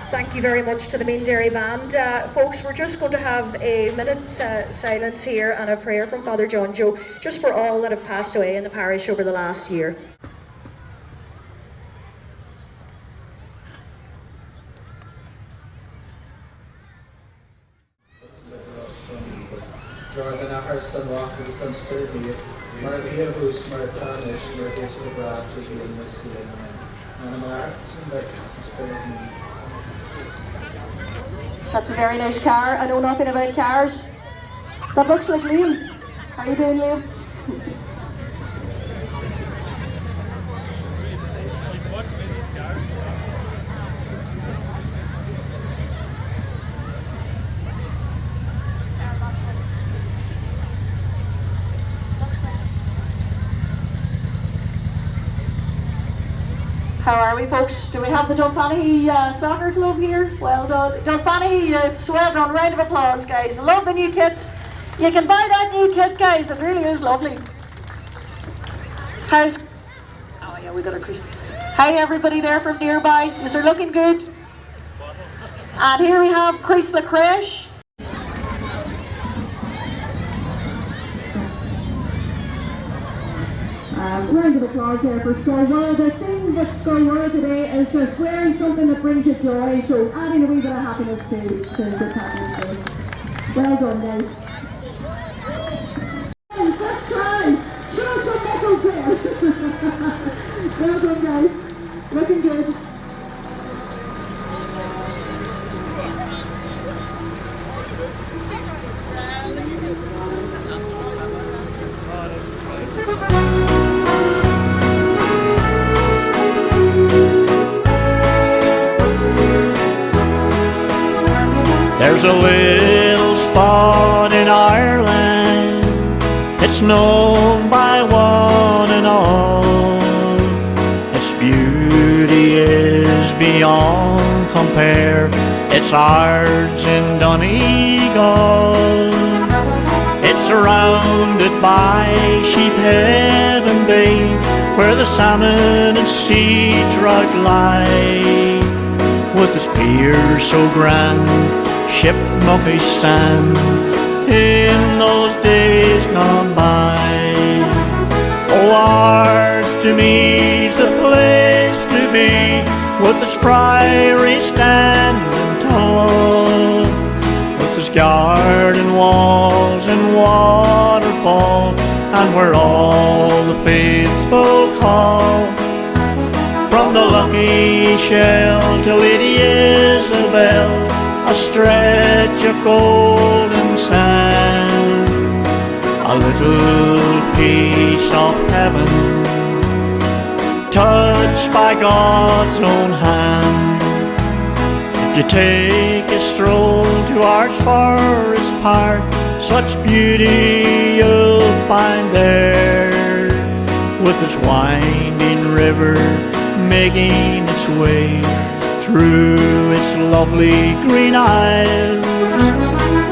Thank you very much to the Main Dairy Band. Folks, we're just going to have a minute silence here and a prayer from Father John Joe, just for all that have passed away in the parish over the last year. Lord, na hars dan wakker dan spirit hier, maar weer hoes maar tanish, maar deze gebracht is weer in Messi en maar zijn werk is spirit hier. That's a very nice car. I know nothing about cars. That looks like Liam. How you doing, Liam? How are we, folks? Do we have the Dunfanny soccer club here? Well done. Dunfanny, it's well done. Round of applause, guys. Love the new kit. You can buy that new kit, guys. It really is lovely. How's... Oh, yeah, we got a Creeslough. Hi, everybody there from nearby. Is it looking good? And here we have Creeslough Crash. Round of applause here for Sky World. The thing with Sky World today is just wearing something that brings you joy, so adding a wee bit of happiness to the happiness day. Well done, guys. First prize! Show some muscles there! Well done, guys. Looking good. There's a little spot in Ireland, it's known by one and all. Its beauty is beyond compare, it's ours in Donegal. It's surrounded by Sheephead Bay, where the salmon and sea trout lie. Was this pier so grand, ship mucky sand, in those days gone by? Oh, ours to me's the place to be, was this friary standing tall, was this garden walls and waterfall, and where all the faithful call. From the Lucky Shell to Lady Isabel, a stretch of golden sand, a little piece of heaven, touched by God's own hand. If you take a stroll to our forest park, such beauty you'll find there, with its winding river making its way through its lovely green isles,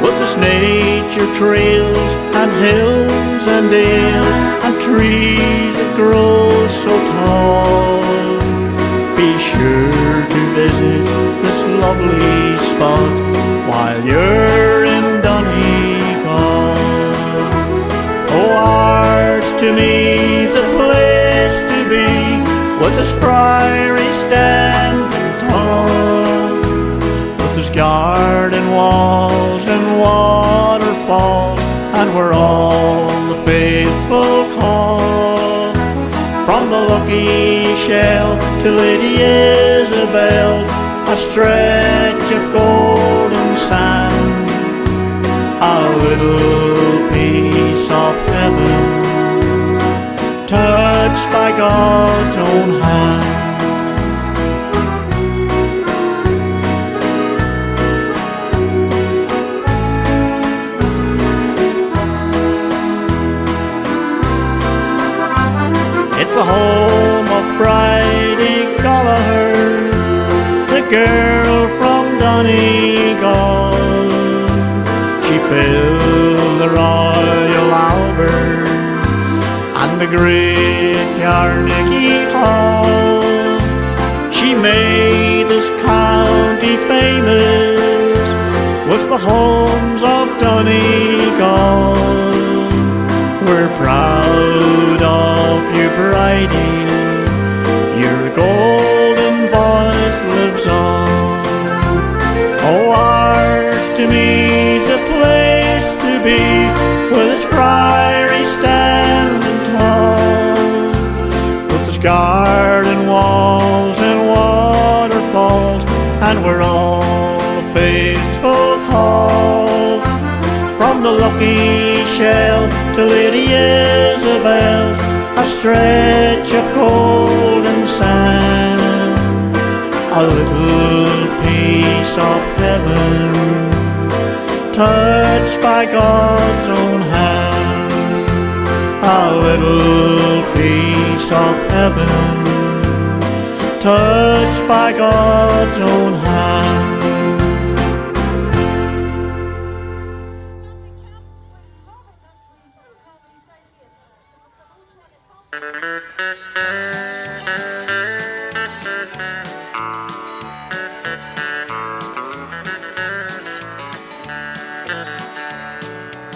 with its nature trails and hills and dales and trees that grow so tall. Be sure to visit this lovely spot while you're in Donegal. Oh, ours to me's a place to be, was this friary standing tall, was this garden walls and waterfalls, and where all the faithful call. From the Lucky Shell to Lady Isabel, a stretch of golden sand, a little piece of heaven, touched by God's own hand. It's the home of Bridie Gallagher, the girl from Donegal. She filled the Royal Albert and the great Carnegie Hall. She made this county be famous with the homes of Donegal. We're proud of you, Bridie, your golden voice lives on. Oh, ours to me's a place to be, with its priory standing tall, with its garden walls and waterfalls, and we're all a faithful call. From the Lucky Shell to Lady Isabel's, a stretch of golden sand, a little piece of heaven touched by God's own hand, a little piece of heaven touched by God's own hand.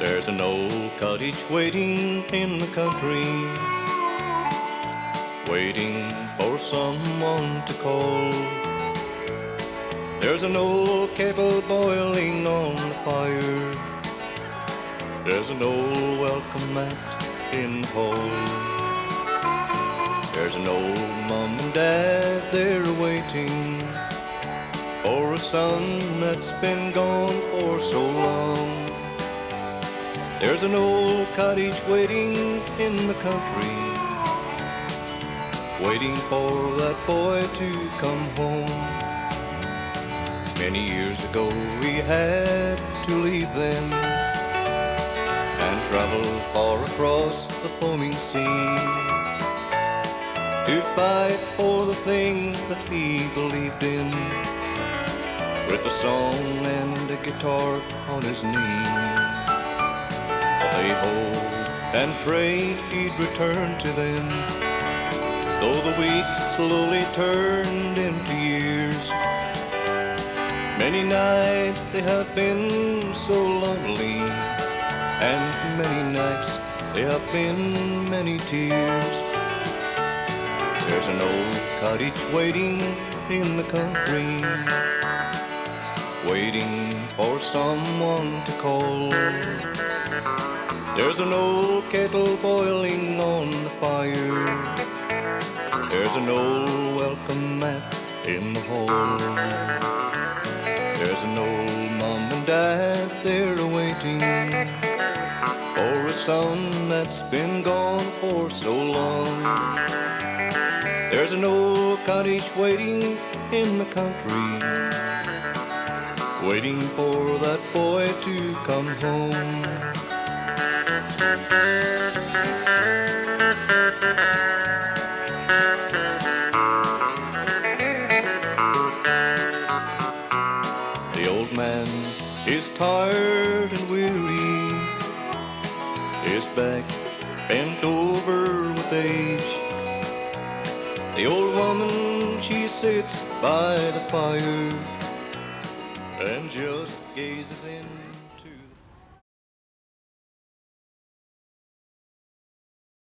There's an old cottage waiting in the country, waiting for someone to call. There's an old kettle boiling on the fire, there's an old welcome mat in the hall. There's an old mom and dad there waiting for a son that's been gone for so long. There's an old cottage waiting in the country, waiting for that boy to come home. Many years ago we had to leave them and travel far across the foaming sea, to fight for the things that he believed in, with a song and a guitar on his knee. They hoped and prayed he'd return to them, though the weeks slowly turned into years. Many nights they have been so lonely, and many nights there have been many tears. There's an old cottage waiting in the country, waiting for someone to call. There's an old kettle boiling on the fire, there's an old welcome mat in the hall. There's an old mom and dad there waiting for a son that's been gone for so long. There's an old cottage waiting in the country, waiting for that boy to come home. The old man is tired and weary, his back bent over with age. The old woman, she sits by the fire and just gazes in